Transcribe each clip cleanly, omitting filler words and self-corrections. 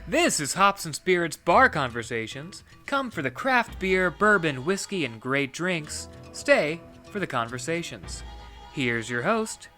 This is Hops and Spirits Bar Conversations. Come for the craft beer, bourbon, whiskey, and great drinks. Stay for the conversations. Here's your host,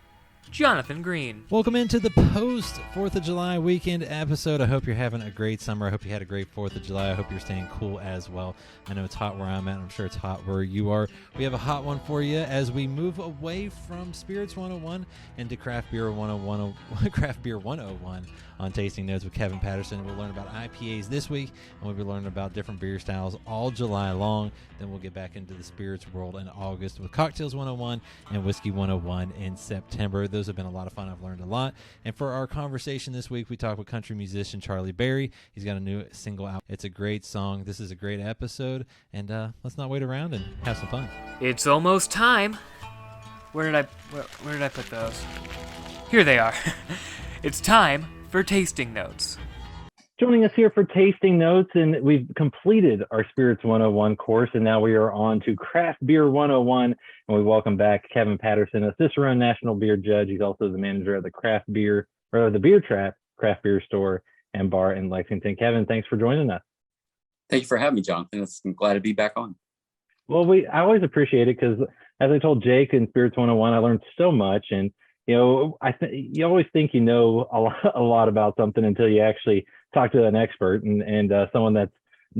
Jonathan Green. Welcome into the post 4th of July weekend episode. I hope you're having a great summer. I hope you had a great 4th of July. I hope you're staying cool as well. I know it's hot where I'm at. I'm sure it's hot where you are. We have a hot one for you as we move away from Spirits 101 into Craft Beer 101, Craft Beer 101 on Tasting Notes with Kevin Patterson. We'll learn about IPAs this week, and we'll be learning about different beer styles all July long. Then we'll get back into the spirits world in August with Cocktails 101 and Whiskey 101 in September. Those have been a lot of fun. I've learned a lot. And for our conversation this week, we talk with country musician Charlie Berry. He's got a new single out. It's a great song. This is a great episode. And let's not wait around and have some fun. It's almost time. Where did I put those? Here they are. It's time for Tasting Notes. Joining us here for Tasting Notes, and we've completed our Spirits 101 course, and now we are on to Craft Beer 101, and we welcome back Kevin Patterson, a Cicerone National Beer Judge. He's also the manager of the the Beer Trap Craft Beer Store and Bar in Lexington. Kevin, thanks for joining us. Thank you for having me, Jonathan. I'm glad to be back on. Well, I always appreciate it because, as I told Jake in Spirits 101, I learned so much, and you always think you know a lot about something until you actually talk to an expert and someone that's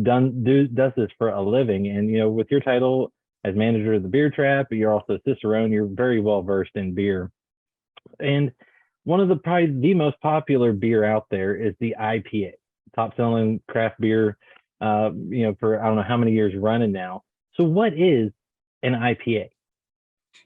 does this for a living. And with your title as manager of the Beer Trap, you're also a Cicerone. You're very well versed in beer. And one of probably the most popular beer out there is the IPA, top selling craft beer. For I don't know how many years running now. So what is an IPA?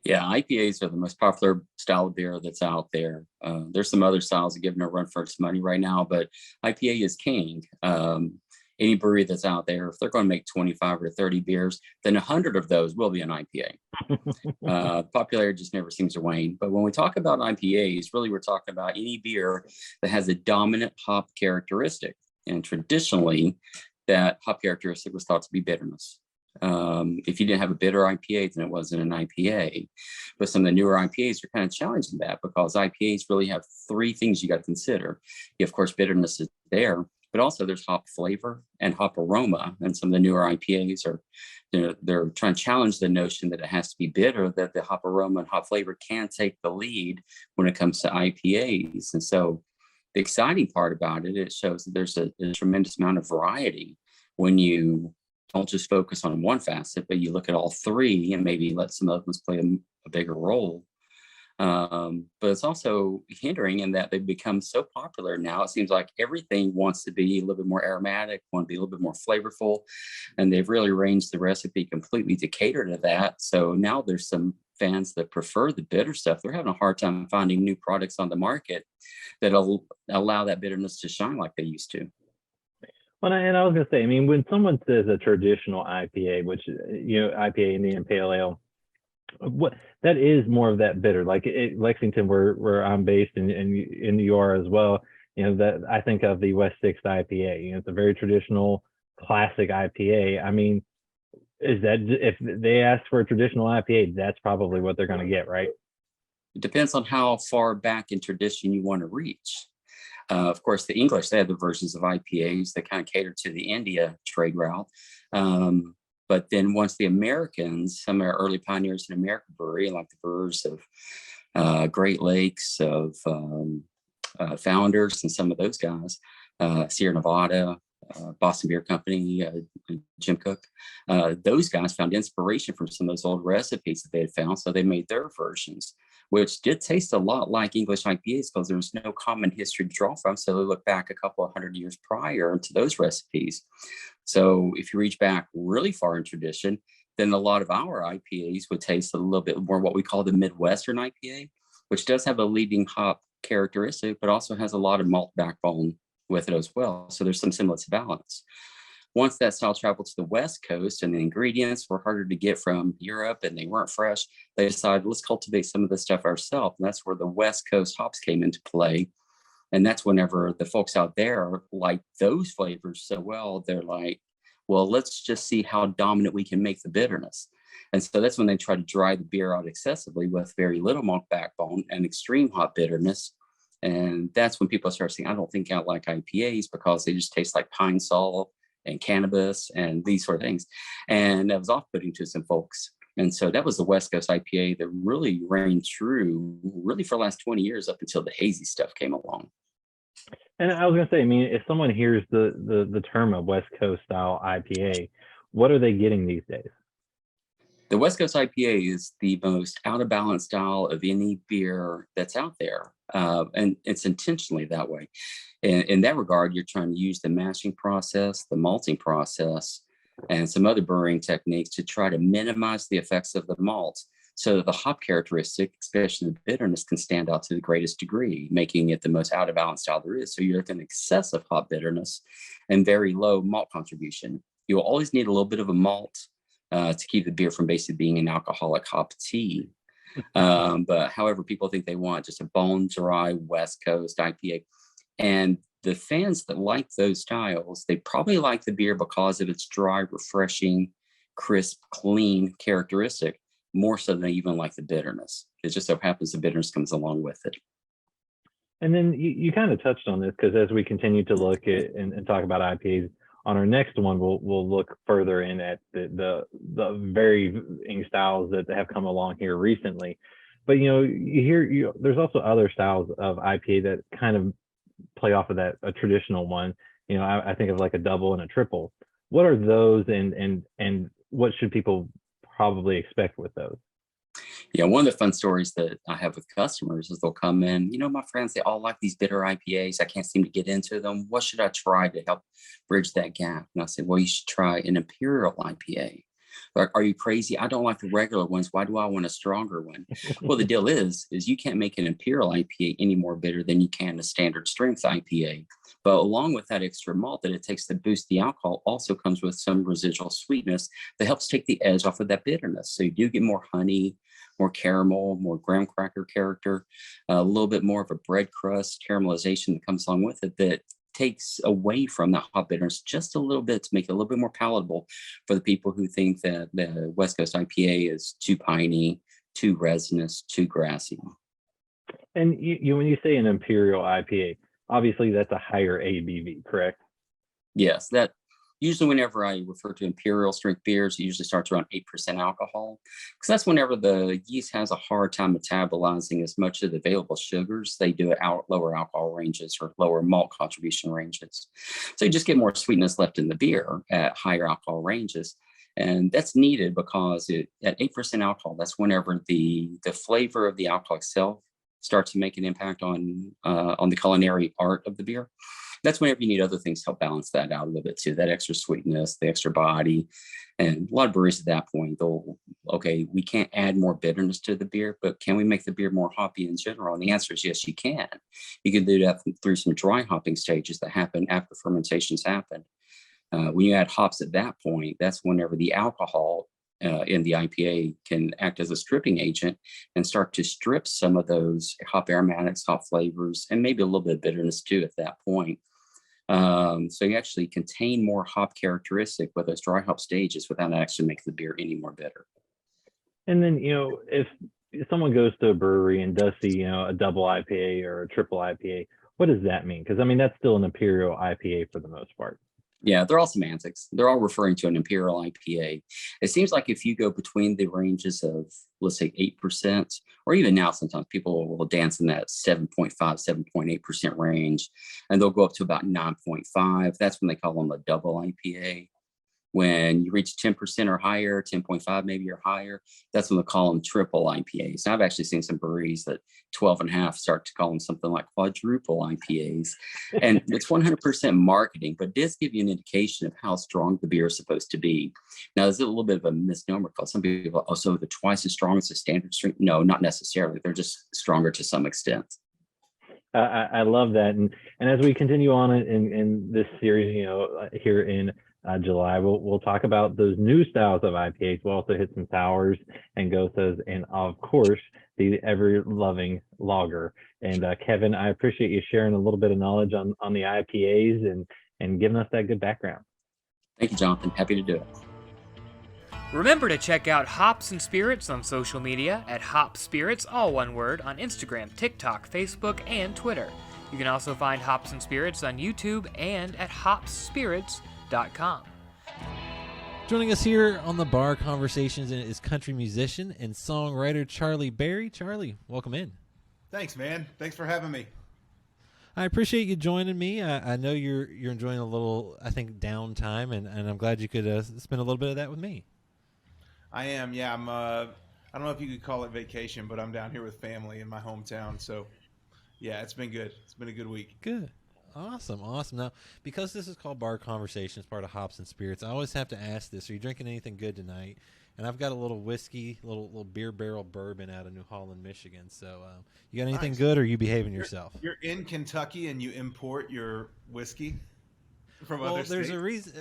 Yeah, IPAs are the most popular style of beer that's out there. There's some other styles that give them a run for its money right now, but IPA is king. Any brewery that's out there, if they're going to make 25 or 30 beers, then 100 of those will be an IPA. Popularity just never seems to wane. But when we talk about IPAs, really we're talking about any beer that has a dominant hop characteristic. And traditionally, that hop characteristic was thought to be bitterness. If you didn't have a bitter IPA, then it wasn't an IPA. But some of the newer IPAs are kind of challenging that because IPAs really have three things you got to consider. Of course, bitterness is there, but also there's hop flavor and hop aroma. And some of the newer IPAs are, they're trying to challenge the notion that it has to be bitter, that the hop aroma and hop flavor can take the lead when it comes to IPAs. And so the exciting part about it, it shows that there's a tremendous amount of variety when you don't just focus on one facet, but you look at all three and maybe let some other ones play a bigger role. But it's also hindering in that they've become so popular now. It seems like everything wants to be a little bit more aromatic, want to be a little bit more flavorful, and they've really arranged the recipe completely to cater to that. So now there's some fans that prefer the bitter stuff. They're having a hard time finding new products on the market that'll allow that bitterness to shine like they used to. Well, and I was going to say, I mean, when someone says a traditional IPA, which, IPA, Indian Pale Ale, what that is more of that bitter, like Lexington, where I'm based and you are as well, that I think of the West Sixth IPA, it's a very traditional classic IPA. I mean, is that if they ask for a traditional IPA, that's probably what they're going to get, right? It depends on how far back in tradition you want to reach. Of course, the English, they have the versions of IPAs that kind of cater to the India trade route. But then once the Americans, some of our early pioneers in American brewery, like the brewers of Great Lakes, of Founders, and some of those guys, Sierra Nevada, Boston Beer Company, Jim Cook, those guys found inspiration from some of those old recipes that they had found. So they made their versions, which did taste a lot like English IPAs because there was no common history to draw from. So they look back a couple of hundred years prior to those recipes. So if you reach back really far in tradition, then a lot of our IPAs would taste a little bit more what we call the Midwestern IPA, which does have a leading hop characteristic, but also has a lot of malt backbone with it as well. So there's some semblance of balance. Once that style traveled to the West Coast and the ingredients were harder to get from Europe and they weren't fresh, they decided, let's cultivate some of this stuff ourselves. And that's where the West Coast hops came into play. And that's whenever the folks out there like those flavors so well, they're like, well, let's just see how dominant we can make the bitterness. And so that's when they try to dry the beer out excessively with very little malt backbone and extreme hop bitterness. And that's when people start saying, I don't think I like IPAs because they just taste like pine sol and cannabis and these sort of things. And that was off-putting to some folks. And so that was the West Coast IPA that really reigned true really for the last 20 years up until the hazy stuff came along. And I was gonna say, I mean, if someone hears the term of West Coast style IPA, what are they getting these days? The West Coast IPA is the most out of balance style of any beer that's out there. And it's intentionally that way. In that regard, you're trying to use the mashing process, the malting process, and some other brewing techniques to try to minimize the effects of the malt so that the hop characteristic, especially the bitterness, can stand out to the greatest degree, making it the most out of balance style there is. So you're looking at excessive hop bitterness and very low malt contribution. You'll always need a little bit of a malt to keep the beer from basically being an alcoholic hop tea. But however, people think they want just a bone dry West Coast IPA. And the fans that like those styles, they probably like the beer because of its dry, refreshing, crisp, clean characteristic, more so than they even like the bitterness. It just so happens the bitterness comes along with it. And then you kind of touched on this, because as we continue to look at and talk about IPAs, on our next one, we'll look further in at the varying styles that have come along here recently. But there's also other styles of IPA that kind of play off of that, a traditional one. I think of like a double and a triple. What are those, and what should people probably expect with those? Yeah, one of the fun stories that I have with customers is they'll come in, my friends, they all like these bitter IPAs. I can't seem to get into them. What should I try to help bridge that gap? And I said, well, you should try an Imperial IPA. Like, are you crazy? I don't like the regular ones. Why do I want a stronger one? Well, the deal is you can't make an Imperial IPA any more bitter than you can a standard strength IPA. But along with that extra malt that it takes to boost the alcohol also comes with some residual sweetness that helps take the edge off of that bitterness. So you do get more honey, more caramel, more graham cracker character, a little bit more of a bread crust caramelization that comes along with it that takes away from the hop bitterness just a little bit to make it a little bit more palatable for the people who think that the West Coast IPA is too piney, too resinous, too grassy. And when you say an Imperial IPA, obviously that's a higher ABV, correct? Yes, that usually whenever I refer to Imperial strength beers, it usually starts around 8% alcohol, because that's whenever the yeast has a hard time metabolizing as much of the available sugars. They do it out lower alcohol ranges or lower malt contribution ranges. So you just get more sweetness left in the beer at higher alcohol ranges. And that's needed because at 8% alcohol, that's whenever the flavor of the alcohol itself starts to make an impact on the culinary art of the beer. That's whenever you need other things to help balance that out a little bit too, that extra sweetness, the extra body. And a lot of breweries at that point, we can't add more bitterness to the beer, but can we make the beer more hoppy in general? And the answer is yes, you can. You can do that through some dry hopping stages that happen after fermentations happen. When you add hops at that point, that's whenever the alcohol in the IPA can act as a stripping agent and start to strip some of those hop aromatics, hop flavors, and maybe a little bit of bitterness too at that point. So you actually contain more hop characteristic with those dry hop stages without actually making the beer any more bitter. And then, if someone goes to a brewery and does see, a double IPA or a triple IPA, what does that mean? Because that's still an Imperial IPA for the most part. Yeah, they're all semantics. They're all referring to an Imperial IPA. It seems like if you go between the ranges of, let's say, 8%, or even now, sometimes people will dance in that 7.5, 7.8% range, and they'll go up to about 9.5. That's when they call them a double IPA. When you reach 10% or higher, 10.5 maybe or higher, that's when they call them triple IPAs. I've actually seen some breweries that 12.5 start to call them something like quadruple IPAs. And it's 100% marketing, but it does give you an indication of how strong the beer is supposed to be. Now, there's a little bit of a misnomer because some people, so they're twice as strong as the standard strength. No, not necessarily. They're just stronger to some extent. I love that. And as we continue on in this series, here in July, we'll talk about those new styles of IPAs. We'll also hit some sours and gosas, and of course the ever loving lager. And Kevin, I appreciate you sharing a little bit of knowledge on the IPAs and giving us that good background. Thank you, Jonathan. Happy to do it. Remember to check out Hops and Spirits on social media at Hops Spirits, all one word, on Instagram, TikTok, Facebook, and Twitter. You can also find Hops and Spirits on YouTube and at hopsspirits.com. Joining us here on the Bar Conversations is country musician and songwriter Charlie Berry. Charlie, welcome in. Thanks, man. Thanks for having me. I appreciate you joining me. I know you're enjoying a little, I think, downtime, and I'm glad you could spend a little bit of that with me. I am, yeah. I don't know if you could call it vacation, but I'm down here with family in my hometown. So, yeah, it's been good. It's been a good week. Good. Awesome. Now, because this is called Bar Conversations, part of Hops and Spirits, I always have to ask this. Are you drinking anything good tonight? And I've got a little whiskey, little beer barrel bourbon out of New Holland, Michigan. So you got anything good, or are you behaving yourself? You're in Kentucky and you import your whiskey from well, other there's states? a reason.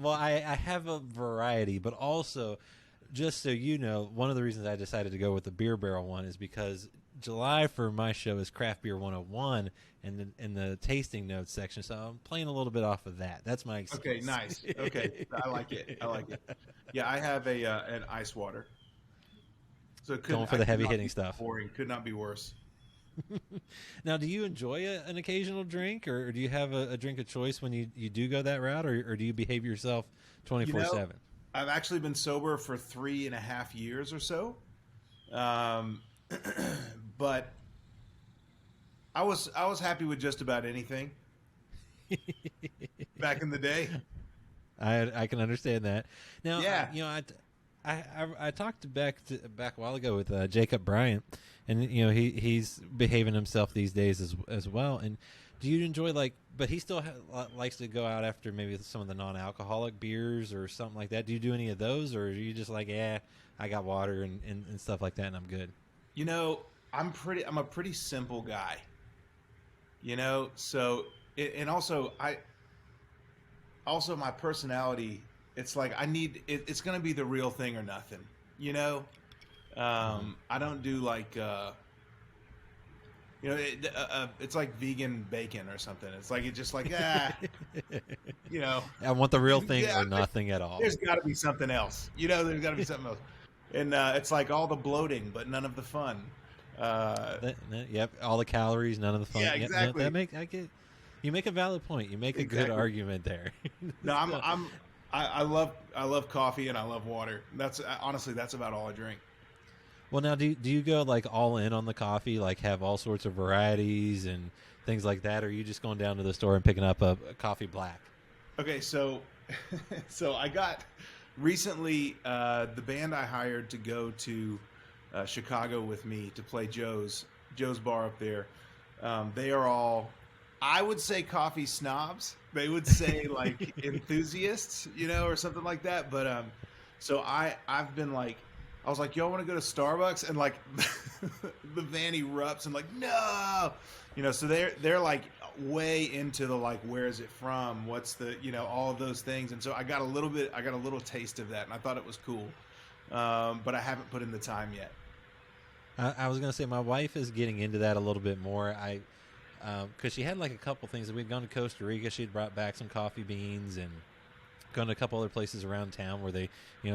I have a variety, but also, just so you know, one of the reasons I decided to go with the beer barrel one is because July for my show is Craft Beer 101 in the tasting notes section, so I'm playing a little bit off of that. That's my excuse. Okay, nice. Okay, I like it. Yeah, I have an ice water. So going for the heavy hitting stuff. Boring. Could not be worse. Now, do you enjoy an occasional drink, or do you have a drink of choice when you do go that route, or do you behave yourself 24/7? I've actually been sober for 3.5 years or so, but I was happy with just about anything back in the day. I can understand that. Now, Yeah. I talked back a while ago with Jacob Bryant, and he's behaving himself these days as well. And do you enjoy but he still likes to go out after maybe some of the non-alcoholic beers or something like that. Do you do any of those, or are you just like, yeah, I got water and stuff like that, and I'm good? I'm a pretty simple guy. So and also my personality. It's like it's going to be the real thing or nothing. I don't do it's like vegan bacon or something. It's like, it's just like, I want the real thing or nothing at all. There's got to be something else. There's got to be something else. And it's like all the bloating, but none of the fun. Yep, all the calories, none of the fun. Yeah, exactly. You make a valid point. You make a good argument there. No, I love coffee and I love water. That's about all I drink. Well, now, do you go all in on the coffee, have all sorts of varieties and things like that, or are you just going down to the store and picking up a coffee black? Okay, so I got recently the band I hired to go to Chicago with me to play Joe's bar up there. They are all, I would say, coffee snobs. They would say enthusiasts, or something like that. But so I've been I was like, y'all want to go to Starbucks? And the van erupts and no, so they're way into the where is it from? What's the, all of those things. And so I got a little taste of that, and I thought it was cool. But I haven't put in the time yet. I was going to say my wife is getting into that a little bit more. Because she had a couple things. We'd gone to Costa Rica. She'd brought back some coffee beans and gone to a couple other places around town where they,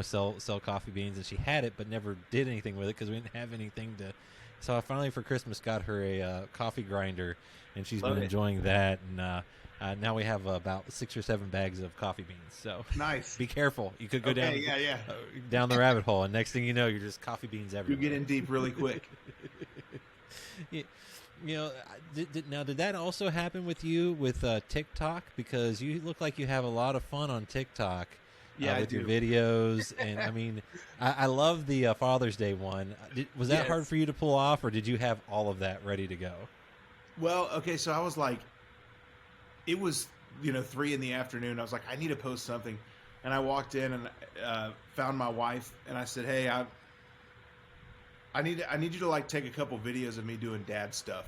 sell coffee beans, and she had it but never did anything with it because we didn't have anything to. So I finally for Christmas got her a coffee grinder, and she's been enjoying that. And now we have about 6 or 7 bags of coffee beans. So nice. Be careful. You could go down down the rabbit hole, and next thing you know, you're just coffee beans everywhere. You get in deep really quick. Did that also happen with you with TikTok? Because you look like you have a lot of fun on TikTok with your videos. And I mean, I love the Father's Day one. Was that hard for you to pull off, or did you have all of that ready to go? Well, okay, so I was it was 3 p.m. I was like, I need to post something, and I walked in and found my wife, and I said, hey, I need you to take a couple videos of me doing dad stuff.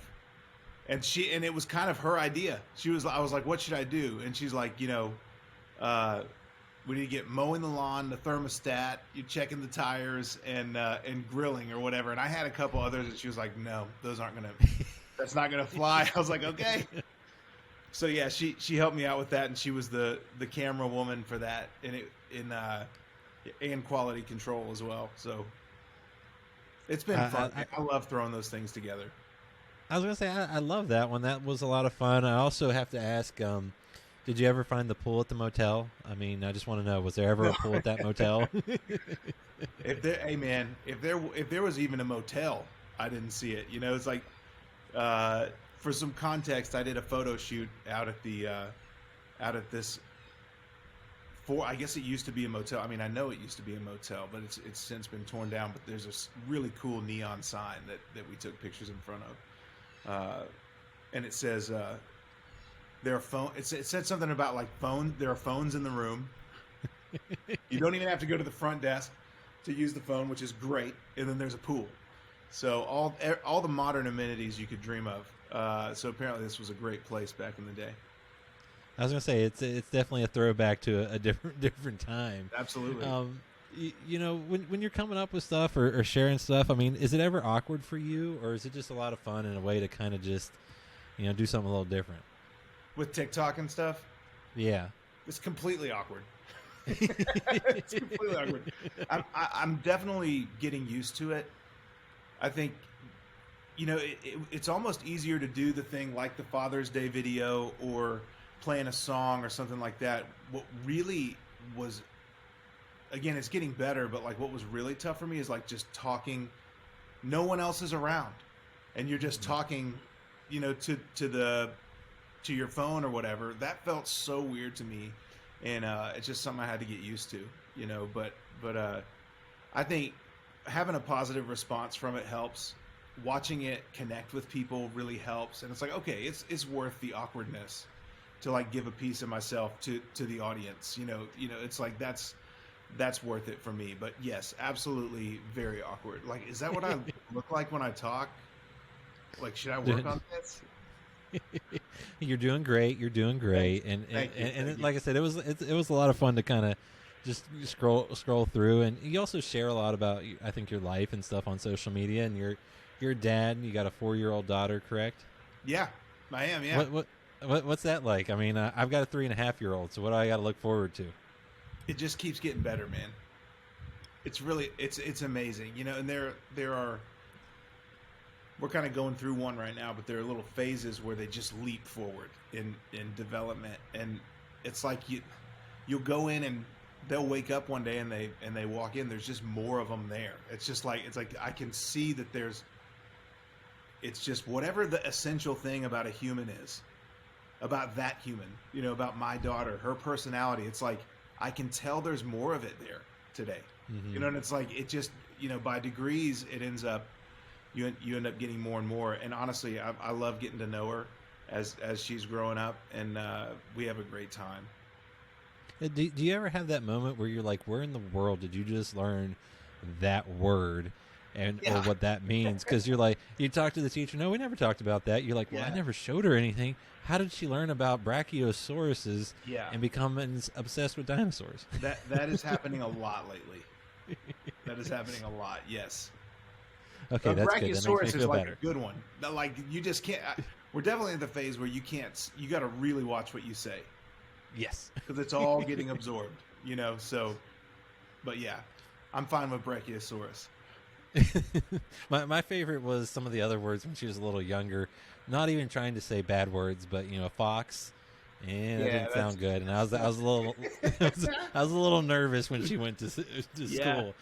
And it was kind of her idea. I was like, what should I do? And she's like, we need to get mowing the lawn, the thermostat, you checking the tires, and grilling or whatever. And I had a couple others, and she was like, no, that's not gonna fly. I was like, okay. So yeah, she helped me out with that, and she was the camera woman for that. And and quality control as well. So it's been fun. I love throwing those things together. I was gonna say I love that one. That was a lot of fun. I also have to ask, did you ever find the pool at the motel? I mean, I just want to know, was there ever a pool at that motel? Hey man, if there was even a motel, I didn't see it. You know, it's like, for some context, I did a photo shoot out at this. I guess it used to be a motel. I mean, I know it used to be a motel, but it's since been torn down. But there's a really cool neon sign that we took pictures in front of, and it says there are phone. It said something about like phone. There are phones in the room. You don't even have to go to the front desk to use the phone, which is great. And then there's a pool. So all the modern amenities you could dream of. So apparently this was a great place back in the day. I was gonna say it's definitely a throwback to a different time. Absolutely. You know, when you're coming up with stuff or sharing stuff, I mean, is it ever awkward for you, or is it just a lot of fun and a way to kind of just, you know, do something a little different? With TikTok and stuff? Yeah. It's completely awkward. It's completely awkward. I'm definitely getting used to it. I think, you know, it's almost easier to do the thing like the Father's Day video or playing a song or something like that. What really was, again, it's getting better, but like what was really tough for me is like just talking. No one else is around, and you're just talking, you know, to your phone or whatever. That felt so weird to me, and it's just something I had to get used to, you know. But I think having a positive response from it helps. Watching it connect with people really helps, and it's like, okay, it's worth the awkwardness to like give a piece of myself to the audience. You know, it's like that's worth it for me. But yes, absolutely very awkward. Like, is that what I look like when I talk? Like, should I work on this? You're doing great. You're doing great. Thank you. Like I said, it was a lot of fun to kind of just scroll through, and you also share a lot about, I think, your life and stuff on social media. And you're a dad. And you got a 4-year-old daughter, correct? Yeah, I am. Yeah. What's that like? I mean, I've got a 3.5-year-old. So what do I got to look forward to? It just keeps getting better, man. It's really it's amazing, you know. And there are. We're kind of going through one right now, but there are little phases where they just leap forward in development, and it's like you'll go in and they'll wake up one day and they walk in. There's just more of them there. It's like I can see that there's. It's just whatever the essential thing about a human is, about that human, you know, about my daughter, her personality. It's like I can tell there's more of it there today, you know, and it's like it just, you know, by degrees it ends up. You end up getting more and more, and honestly, I love getting to know her as she's growing up, and we have a great time. Do you ever have that moment where you're like, where in the world did you just learn that word or what that means? Because you're like, you talk to the teacher, no, we never talked about that. You're like, well, I never showed her anything. How did she learn about brachiosauruses and become obsessed with dinosaurs? That is happening a lot lately. That is happening a lot, yes. Okay, that's good. That makes me Brachiosaurus is like better. a good one. Like, you just can't. We're definitely at the phase where you can't. You got to really watch what you say. Yes, because it's all getting absorbed. You know. So, but yeah, I'm fine with Brachiosaurus. my favorite was some of the other words when she was a little younger. Not even trying to say bad words, but you know, fox. And that didn't sound good. And I was a little I was a little nervous when she went to school.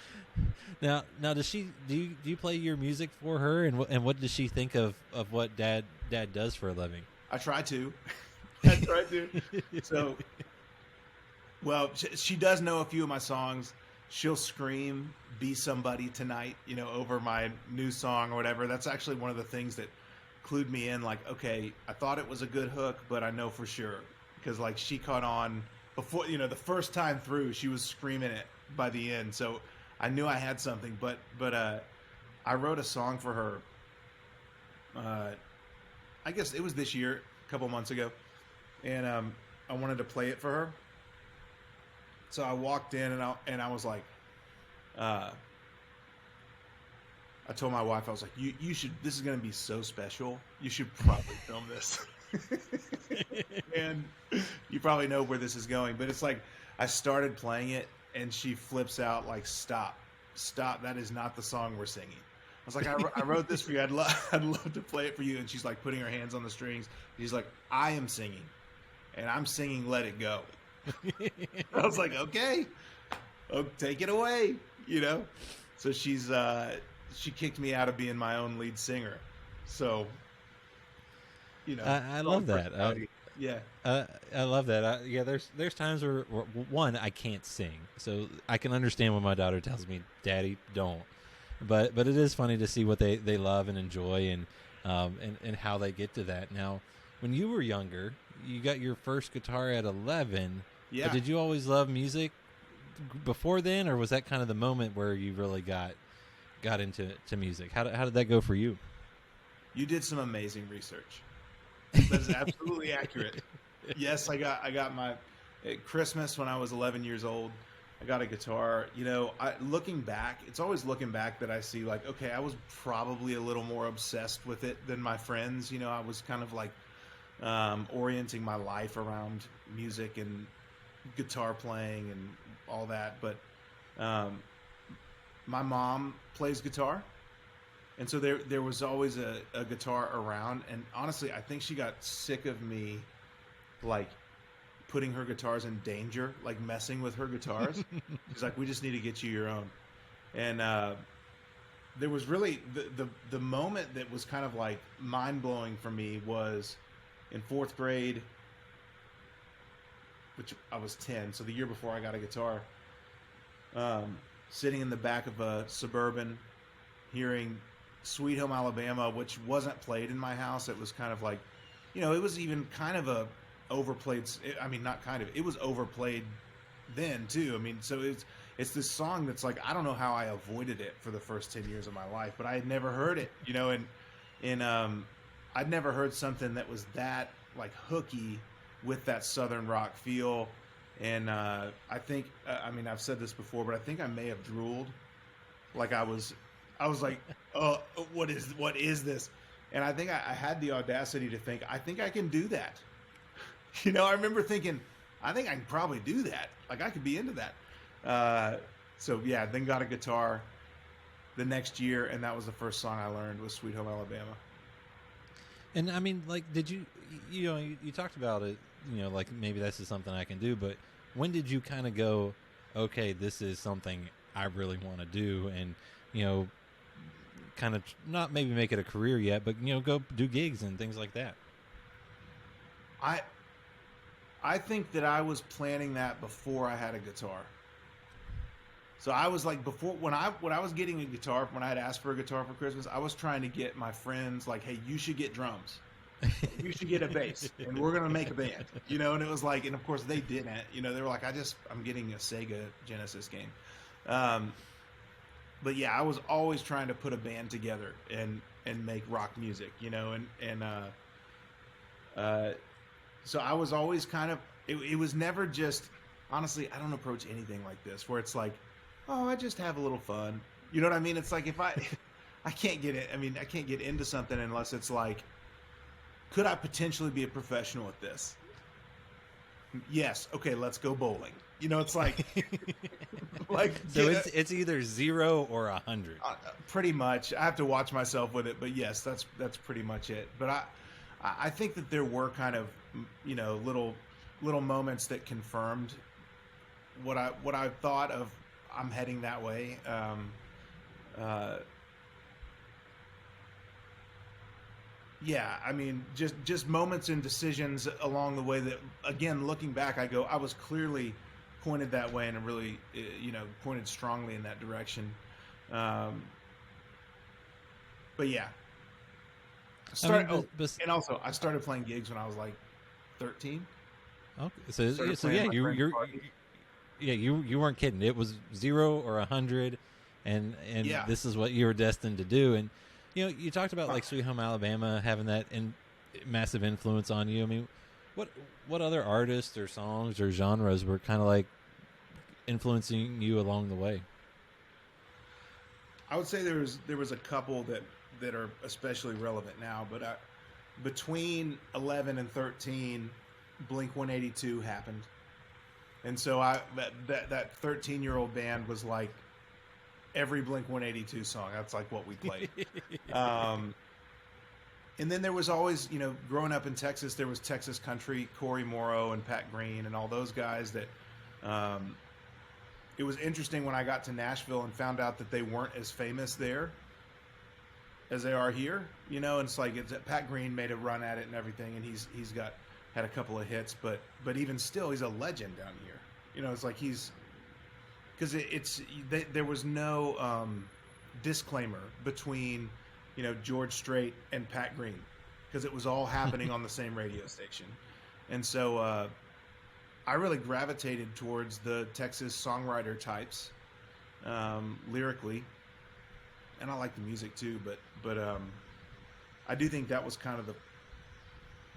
Now do you play your music for her, and what does she think of what dad does for a living? I try to. So, well, she does know a few of my songs. She'll scream "Be Somebody Tonight," you know, over my new song or whatever. That's actually one of the things that clued me in. Like, okay, I thought it was a good hook, but I know for sure because like she caught on before, you know, the first time through, she was screaming it by the end. So I knew I had something, but I wrote a song for her. I guess it was this year, a couple months ago, and I wanted to play it for her. So I walked in and I was like, I told my wife, I was like, you should. This is going to be so special. You should probably film this. And you probably know where this is going, but it's like I started playing it and she flips out like, stop, that is not the song we're singing. I was like, I wrote this for you. I'd love to play it for you. And she's like putting her hands on the strings. She's like, I am singing, and I'm singing Let It Go. I was like, okay, take it away, you know? So she kicked me out of being my own lead singer. So, you know, I love that. Yeah. I love that. Yeah, there's times where one, I can't sing, so I can understand when my daughter tells me, "Daddy, don't." But it is funny to see what they love and enjoy, and how they get to that. Now, when you were younger, you got your first guitar at 11. Yeah. But did you always love music before then, or was that kind of the moment where you really got into music? How did that go for you? You did some amazing research. That is absolutely accurate. Yes, I got my at Christmas when I was 11 years old. I got a guitar. You know, looking back, it's always looking back that I see like, okay, I was probably a little more obsessed with it than my friends. You know, I was kind of like orienting my life around music and guitar playing and all that. But my mom plays guitar. And so there was always a guitar around, and honestly, I think she got sick of me, like, putting her guitars in danger, like messing with her guitars. She's like, we just need to get you your own. And there was really the moment that was kind of like mind blowing for me was in 4th grade, which I was 10, so the year before I got a guitar. Sitting in the back of a Suburban, hearing Sweet Home Alabama, which wasn't played in my house. It was kind of like, you know, it was even kind of a overplayed. I mean, not kind of. It was overplayed then too. I mean, so it's this song that's like, I don't know how I avoided it for the first 10 years of my life, but I had never heard it, you know, and I'd never heard something that was that like hooky with that Southern rock feel. And I think, I mean, I've said this before, but I think I may have drooled. Like I was like, oh, what is this? And I think I had the audacity to think, I think I can do that. You know, I remember thinking, I think I can probably do that. Like I could be into that. So yeah, then got a guitar the next year, and that was the first song I learned was Sweet Home Alabama. And I mean, like, did you talked about it, you know, like maybe this is something I can do, but when did you kind of go, okay, this is something I really want to do, and, you know, kind of not maybe make it a career yet, but, you know, go do gigs and things like that? I think that I was planning that before I had a guitar. So I was like, before when I was getting a guitar, when I had asked for a guitar for Christmas, I was trying to get my friends like, hey, you should get drums. You should get a bass, and we're gonna make a band, you know. And it was like, and of course they didn't, you know. They were like, I'm getting a Sega Genesis game, but yeah, I was always trying to put a band together and make rock music, you know. So I was always kind of, it was never just, honestly, I don't approach anything like this where it's like, oh, I just have a little fun, you know what I mean? It's like if I can't get it. I mean, I can't get into something unless it's like, could I potentially be a professional at this? Yes. Okay, let's go bowling. You know, it's like, so it's either 0 or 100. Pretty much. I have to watch myself with it, but yes, that's pretty much it. But I think that there were kind of, you know, little moments that confirmed what I thought of. I'm heading that way. Yeah, I mean, just moments and decisions along the way that, again, looking back, I go, I was clearly pointed that way and really, you know, pointed strongly in that direction. But yeah. And also, I started playing gigs when I was like 13. Okay, so yeah, you weren't kidding. It was 0 or 100, and yeah. This is what you were destined to do. And you know, you talked about like Sweet Home Alabama having that massive influence on you. I mean, what other artists or songs or genres were kind of like influencing you along the way? I would say there was a couple that are especially relevant now, but between 11 and 13, Blink-182 happened. And so that 13-year-old band was like every Blink-182 song. That's like what we played. And then there was always, growing up in Texas, there was Texas country, Corey Morrow and Pat Green and all those guys that, it was interesting when I got to Nashville and found out that they weren't as famous there as they are here, and it's like Pat Green made a run at it and everything. And he's had a couple of hits, but even still, he's a legend down here. It's like because there was no disclaimer between George Strait and Pat Green, because it was all happening on the same radio station. And so I really gravitated towards the Texas songwriter types lyrically, and I like the music too, but I do think that was kind of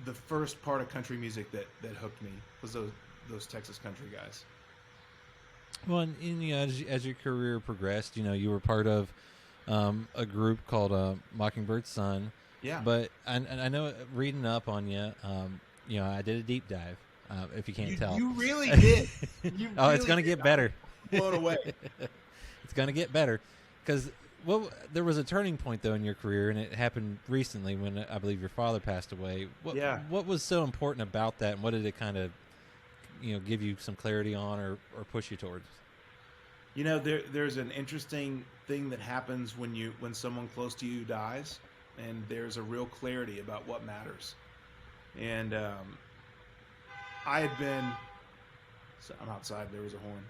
the first part of country music that hooked me, was those Texas country guys. Well, and as your career progressed, you were part of a group called Mockingbird's Son. Yeah. But I know, reading up on you, I did a deep dive. If you can't tell, you really did. It's going to get better. Blown away. It's going to get better, because there was a turning point though in your career, and it happened recently when I believe your father passed away. What was so important about that, and what did it kind of give you some clarity on, or push you towards? There's an interesting thing that happens when someone close to you dies, and there's a real clarity about what matters. And I had been, so I'm outside, there was a horn.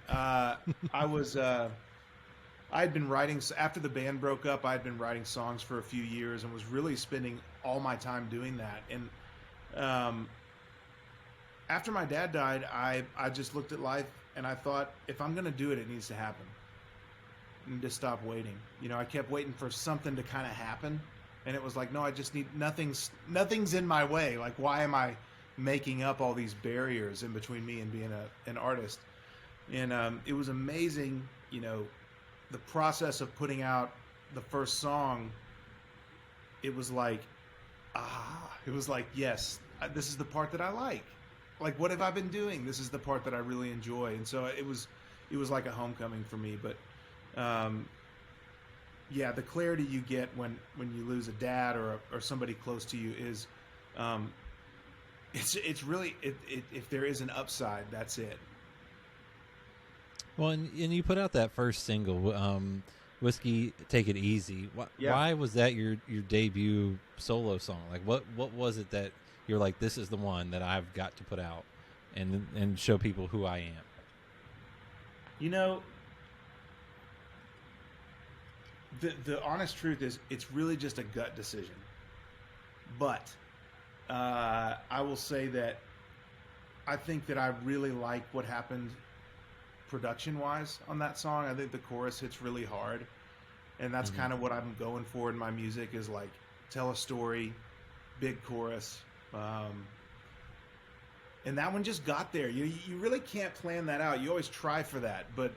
I had been writing, after the band broke up, I had been writing songs for a few years and was really spending all my time doing that. And after my dad died, I just looked at life and I thought, if I'm going to do it, it needs to happen. I need to stop waiting. I kept waiting for something to kind of happen. And it was like, no, I just need, nothing's in my way. Like, why am I making up all these barriers in between me and being an artist? And it was amazing, the process of putting out the first song. It was like, yes, this is the part that I like. Like, what have I been doing? This is the part that I really enjoy. And so it was like a homecoming for me. But the clarity you get when you lose a dad or somebody close to you is, it's really, if there is an upside, that's it. Well, and you put out that first single, Whiskey Take It Easy. Why was that your debut solo song? Like, what was it that you're like, this is the one that I've got to put out and show people who I am? The honest truth is, it's really just a gut decision. But I will say that I think that I really like what happened production-wise on that song. I think the chorus hits really hard, and that's kind of what I'm going for in my music, is like, tell a story, big chorus. And that one just got there. You really can't plan that out. You always try for that, but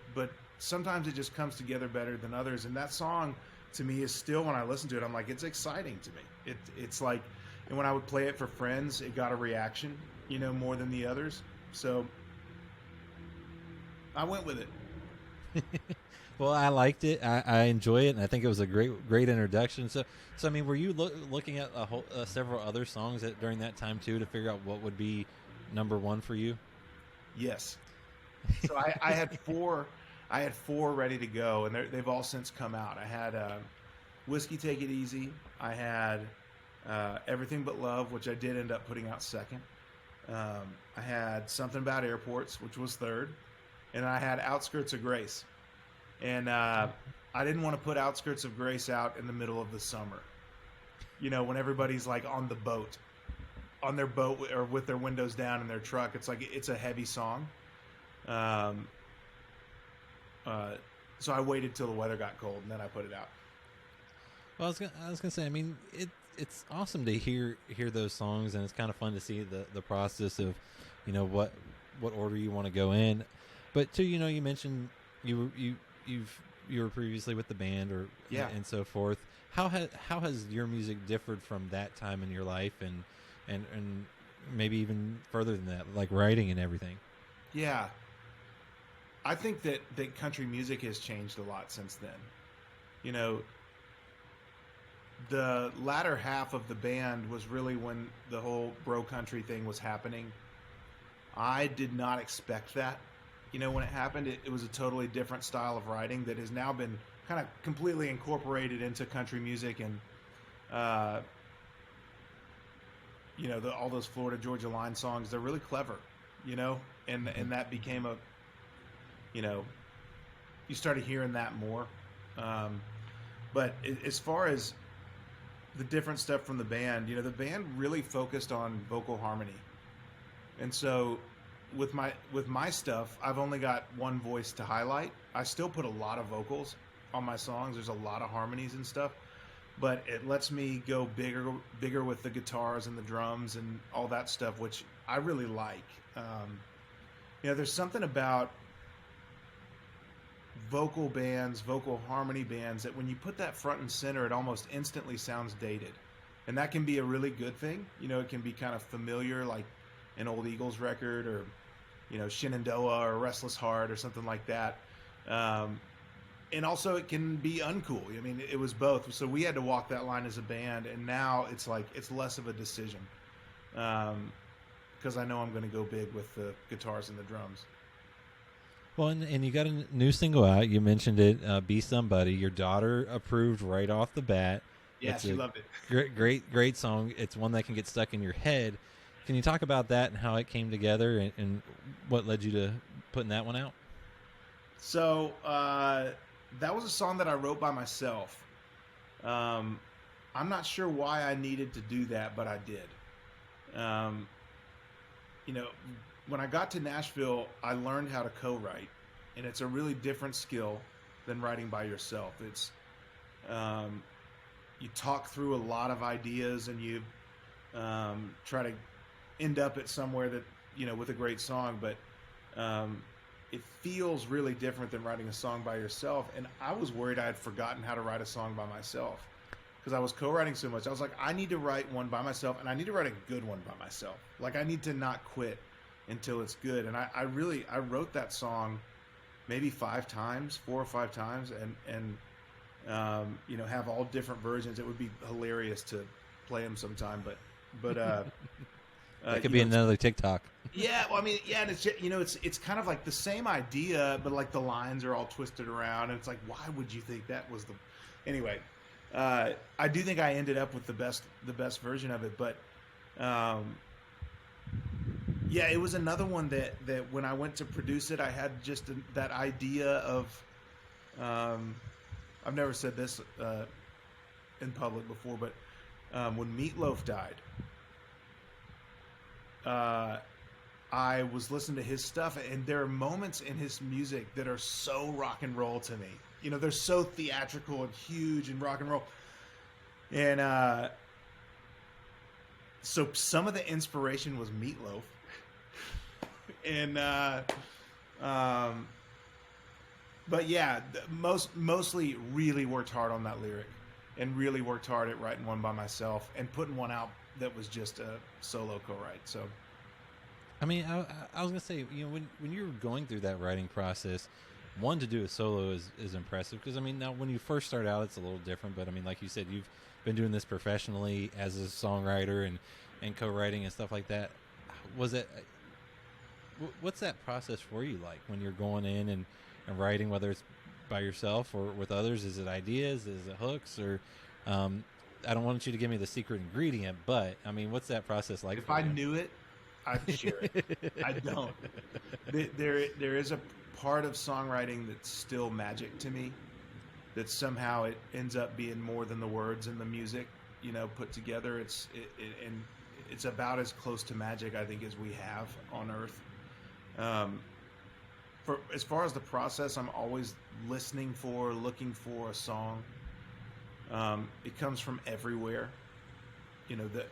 sometimes it just comes together better than others. And that song, to me, is still, when I listen to it, I'm like, it's exciting to me. It's like, and when I would play it for friends, it got a reaction, more than the others. So I went with it. Well, I liked it. I enjoy it, and I think it was a great introduction. So I mean, were you looking at several other songs during that time too, to figure out what would be number one for you? Yes. So I had four. I had four ready to go, and they've all since come out. I had Whiskey Take It Easy. I had Everything But Love, which I did end up putting out second. I had Something About Airports, which was third. And I had Outskirts of Grace. And I didn't want to put Outskirts of Grace out in the middle of the summer. When everybody's like on the boat, on their boat or with their windows down in their truck. It's like, it's a heavy song. So I waited till the weather got cold, and then I put it out. Well, I was gonna say, I mean, it's awesome to hear those songs, and it's kind of fun to see the process of, what order you want to go in. But too, you mentioned you were previously with the band, and so forth. How has your music differed from that time in your life, and maybe even further than that, like writing and everything? Yeah, I think that country music has changed a lot since then. You know, the latter half of the band was really when the whole bro country thing was happening. I did not expect that. You know, when it happened, it was a totally different style of writing that has now been kind of completely incorporated into country music, and you know, all those Florida Georgia Line songs, they're really clever, you know, and that became a, you know, you started hearing that more. But as far as the different stuff from the band, you know, the band really focused on vocal harmony. And so with my stuff, I've only got one voice to highlight. I still put a lot of vocals on my songs. There's a lot of harmonies and stuff, but it lets me go bigger with the guitars and the drums and all that stuff, which I really like. You know, there's something about vocal bands, vocal harmony bands, that when you put that front and center, it almost instantly sounds dated. And that can be a really good thing. You know, it can be kind of familiar, like an old Eagles record, or, you know, Shenandoah or Restless Heart or something like that. And also it can be uncool. I mean, it was both. So we had to walk that line as a band, and now it's like, it's less of a decision. Because I know I'm going to go big with the guitars and the drums. Well, and you got a new single out. You mentioned it, "Be Somebody." Your daughter approved right off the bat. Yeah, It's she a loved it. great song. It's one that can get stuck in your head. Can you talk about that and how it came together, and what led you to putting that one out? So that was a song that I wrote by myself. I'm not sure why I needed to do that, but I did. You know, when I got to Nashville, I learned how to co-write, and it's a really different skill than writing by yourself. It's you talk through a lot of ideas, and you try to end up at somewhere that, you know, with a great song, but it feels really different than writing a song by yourself. And I was worried I had forgotten how to write a song by myself, because I was co-writing so much. I was like, I need to write one by myself, and I need to write a good one by myself. Like, I need to not quit until it's good. And I wrote that song maybe 4 or 5 times, and you know, have all different versions. It would be hilarious to play them sometime, but That could be another TikTok. Yeah, well, I mean, yeah, and it's just, you know, it's kind of like the same idea, but like the lines are all twisted around, and it's like, why would you think that was the? Anyway, I do think I ended up with the best version of it, but yeah, it was another one that when I went to produce it, I had just that idea of, I've never said this in public before, but when Meatloaf died, I was listening to his stuff, and there are moments in his music that are so rock and roll to me. You know, they're so theatrical and huge and rock and roll. And so some of the inspiration was Meatloaf. And but yeah, mostly really worked hard on that lyric, and really worked hard at writing one by myself and putting one out that was just a solo co-write. So, I mean, I was gonna say, you know, when you're going through that writing process, one, to do a solo is impressive, because I mean, now when you first start out, it's a little different. But I mean, like you said, you've been doing this professionally as a songwriter and co-writing and stuff like that. Was it? What's that process for you like when you're going in and writing, whether it's by yourself or with others? Is it ideas? Is it hooks? Or I don't want you to give me the secret ingredient, but I mean, what's that process like? If I knew it, I'd share it. I don't. There is a part of songwriting that's still magic to me, that somehow it ends up being more than the words and the music, you know, put together. And it's about as close to magic, I think, as we have on earth. For as far as the process, I'm always looking for a song. It comes from everywhere. You know, that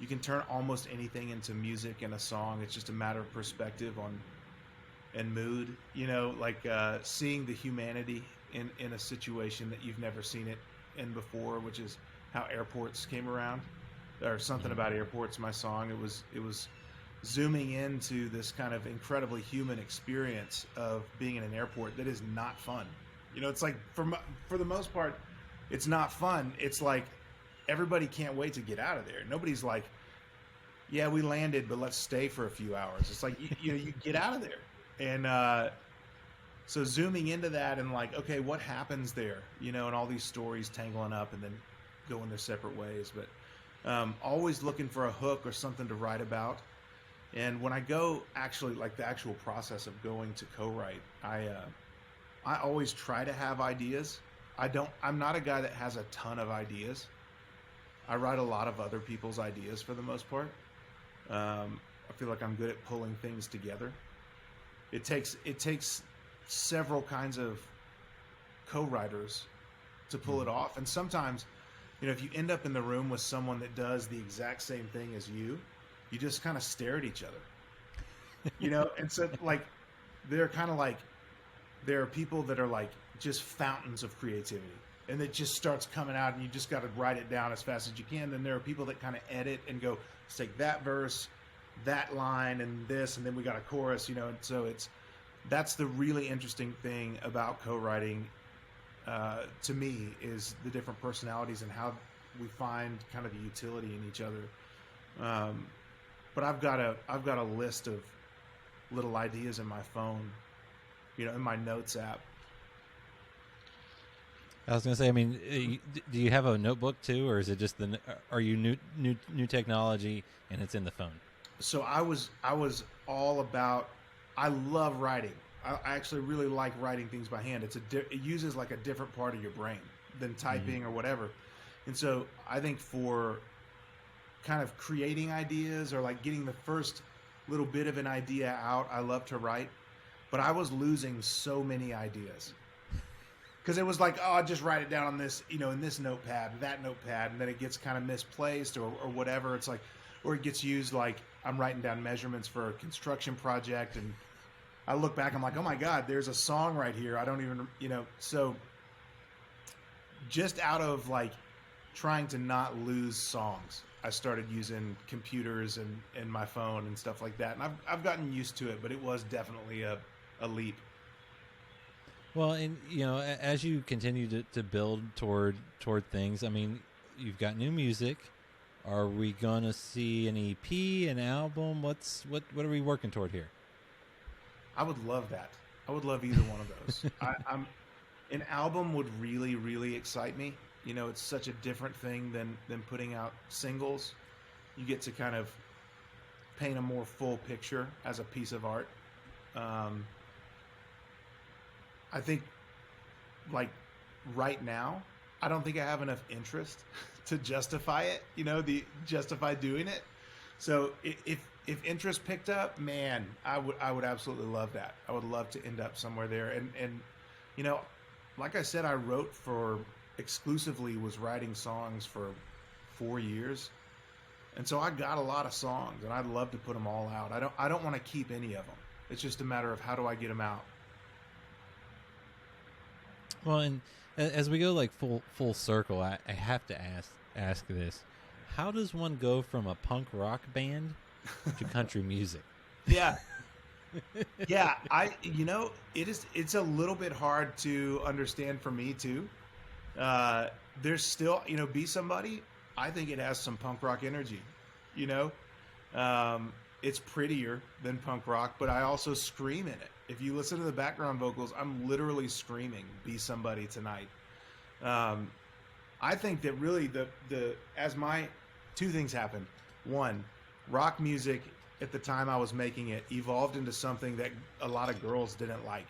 you can turn almost anything into music and a song. It's just a matter of perspective and mood. You know, like seeing the humanity in a situation that you've never seen it in before, which is how Airports came around, or Something About Airports. My song. It was zooming into this kind of incredibly human experience of being in an airport that is not fun. You know, it's like for the most part, it's not fun. It's like everybody can't wait to get out of there. Nobody's like, yeah, we landed, but let's stay for a few hours. It's like, you get out of there. And so zooming into that and like, okay, what happens there? You know, and all these stories tangling up and then going their separate ways. But always looking for a hook or something to write about. And when I go actually, like the actual process of going to co-write, I always try to have ideas. I'm not a guy that has a ton of ideas. I write a lot of other people's ideas for the most part. I feel like I'm good at pulling things together. It takes several kinds of co-writers to pull it off. And sometimes, you know, if you end up in the room with someone that does the exact same thing as you just kind of stare at each other, you know? And so like, they're kind of like, there are people that are like just fountains of creativity and it just starts coming out and you just got to write it down as fast as you can. Then there are people that kind of edit and go, let's take that verse, that line and this, and then we got a chorus, you know? And so that's the really interesting thing about co-writing to me, is the different personalities and how we find kind of the utility in each other. But I've got a list of little ideas in my phone, you know, in my notes app. I was gonna say, I mean, do you have a notebook too, or is it just are you new technology and it's in the phone? So I was all about. I love writing. I actually really like writing things by hand. It uses like a different part of your brain than typing or whatever. And so I think for kind of creating ideas or like getting the first little bit of an idea out, I love to write. But I was losing so many ideas. Because it was like, oh, I just write it down on this, you know, in this notepad, that notepad, and then it gets kind of misplaced or whatever. It's like, or it gets used like I'm writing down measurements for a construction project, and I look back, I'm like, oh my God, there's a song right here. I don't even, you know, so just out of like trying to not lose songs, I started using computers and my phone and stuff like that. And I've gotten used to it, but it was definitely a leap. Well, and you know, as you continue to build toward things, I mean, you've got new music. Are we gonna see an EP, an album? What are we working toward here? I would love that. I would love either one of those. An album would really, really excite me. You know, it's such a different thing than putting out singles. You get to kind of paint a more full picture as a piece of art. I think, like, right now, I don't think I have enough interest to justify it, you know, justify doing it. So if interest picked up, man, I would absolutely love that. I would love to end up somewhere there. And you know, like I said, I exclusively was writing songs for 4 years. And so I got a lot of songs and I'd love to put them all out. I don't want to keep any of them. It's just a matter of how do I get them out? Well, and as we go like full circle, I have to ask this: how does one go from a punk rock band to country music? Yeah, yeah. You know, it's a little bit hard to understand for me too. There's still, you know, Be Somebody. I think it has some punk rock energy. You know, it's prettier than punk rock, but I also scream in it. If you listen to the background vocals, I'm literally screaming "Be Somebody" tonight. I think that really two things happened. One, rock music at the time I was making it evolved into something that a lot of girls didn't like.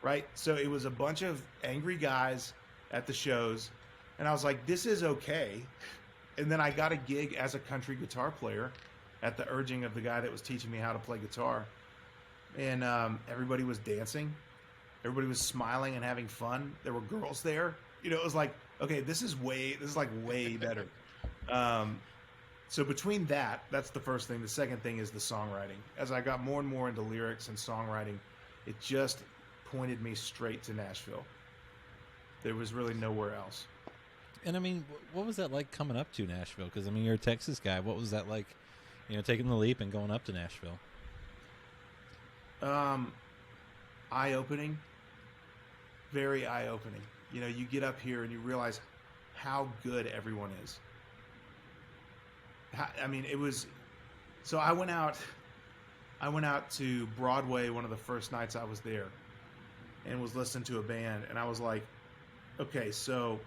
Right? So it was a bunch of angry guys at the shows, and I was like, this is okay. And then I got a gig as a country guitar player at the urging of the guy that was teaching me how to play guitar. And everybody was dancing. Everybody was smiling and having fun. There were girls there. You know, it was like, okay, this is like way better. So between that's the first thing. The second thing is the songwriting. As I got more and more into lyrics and songwriting, it just pointed me straight to Nashville. There was really nowhere else. And I mean, what was that like coming up to Nashville? Because I mean, you're a Texas guy. What was that like taking the leap and going up to Nashville? Eye-opening, very eye-opening. You get up here and you realize how good everyone is. It was. So I went out to Broadway one of the first nights I was there, and was listening to a band, and I was like, okay, so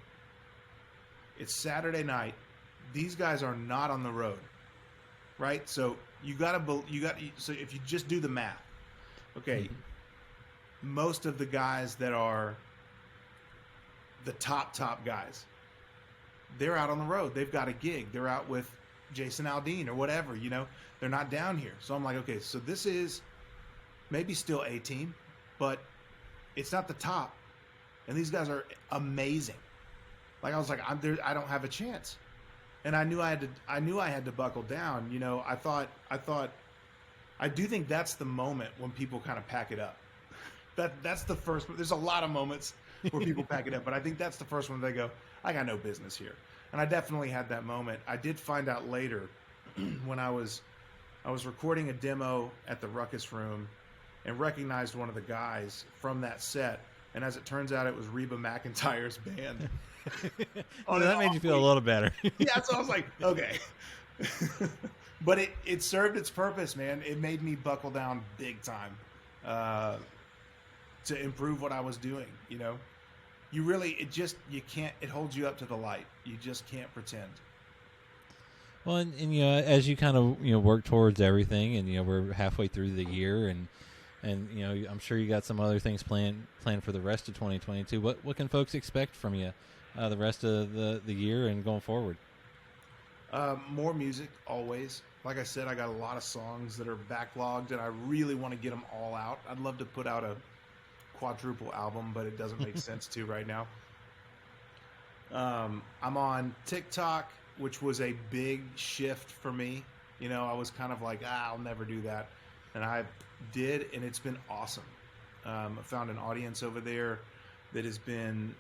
it's Saturday night. These guys are not on the road, right? So so if you just do the math, okay, most of the guys that are the top guys, they're out on the road. They've got a gig. They're out with Jason Aldean or whatever, they're not down here. So I'm like, okay, so this is maybe still A team, but it's not the top. And these guys are amazing. Like I was like, I don't have a chance. And I knew I had to buckle down. I do think that's the moment when people kind of pack it up. That's the first. There's a lot of moments where people pack it up, but I think that's the first one they go, I got no business here. And I definitely had that moment. I did find out later when I was recording a demo at the Ruckus Room and recognized one of the guys from that set. And as it turns out, it was Reba McEntire's band. That made you feel a little better. Yeah, so I was like, okay. But it served its purpose, man. It made me buckle down big time to improve what I was doing, You really, it holds you up to the light. You just can't pretend. Well, and as you kind of, work towards everything, and, we're halfway through the year, and I'm sure you got some other things planned for the rest of 2022. What can folks expect from you the rest of the year and going forward? More music, always. Like I said, I got a lot of songs that are backlogged, and I really want to get them all out. I'd love to put out a quadruple album, but it doesn't make sense to right now. I'm on TikTok, which was a big shift for me. I was kind of like, I'll never do that. And I did, and it's been awesome. I found an audience over there that has been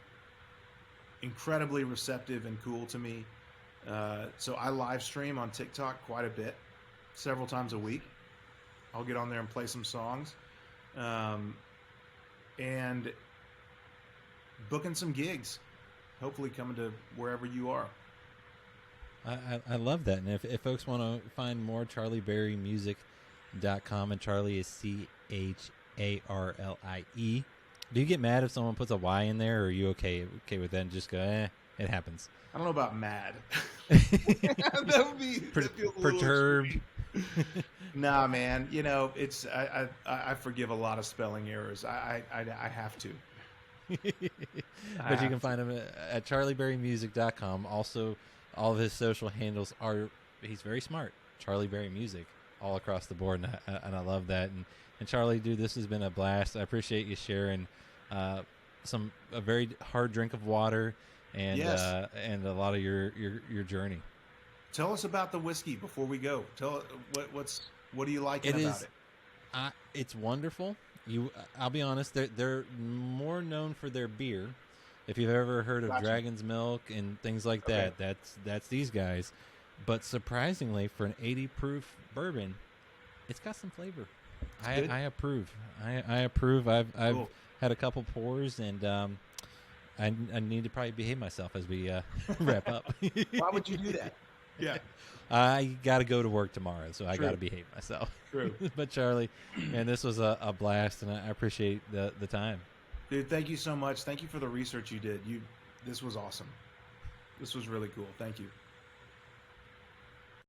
incredibly receptive and cool to me. So I live stream on TikTok quite a bit, several times a week. I'll get on there and play some songs. And booking some gigs, hopefully coming to wherever you are. I love that. And if folks want to find more, charlieberrymusic.com, and Charlie is CHARLIE. Do you get mad if someone puts a Y in there, or are you okay with that and just go, it happens? I don't know about mad. That would be perturbed. Nah, man. It's I forgive a lot of spelling errors. I have to. But you can find him at charlieberrymusic.com. Also, all of his social handles he's very smart. Charlie Berry Music, all across the board, and I love that. And Charlie, dude, this has been a blast. I appreciate you sharing a very hard drink of water and yes. And a lot of your journey. Tell us about the whiskey before we go. Tell what do you like about it? It's wonderful. I'll be honest. They're more known for their beer. If you've ever heard of Gotcha. Dragon's Milk and things like Okay. that, that's these guys. But surprisingly, for an 80 proof bourbon, it's got some flavor. I approve. I approve. I've Cool. had a couple pours, and I need to probably behave myself as we wrap up. Why would you do that? Yeah. I got to go to work tomorrow, so I True. got to behave myself. True. But Charlie, man, this was a blast, and I appreciate the time. Dude, thank you so much. Thank you for the research you did. This was awesome. This was really cool. Thank you.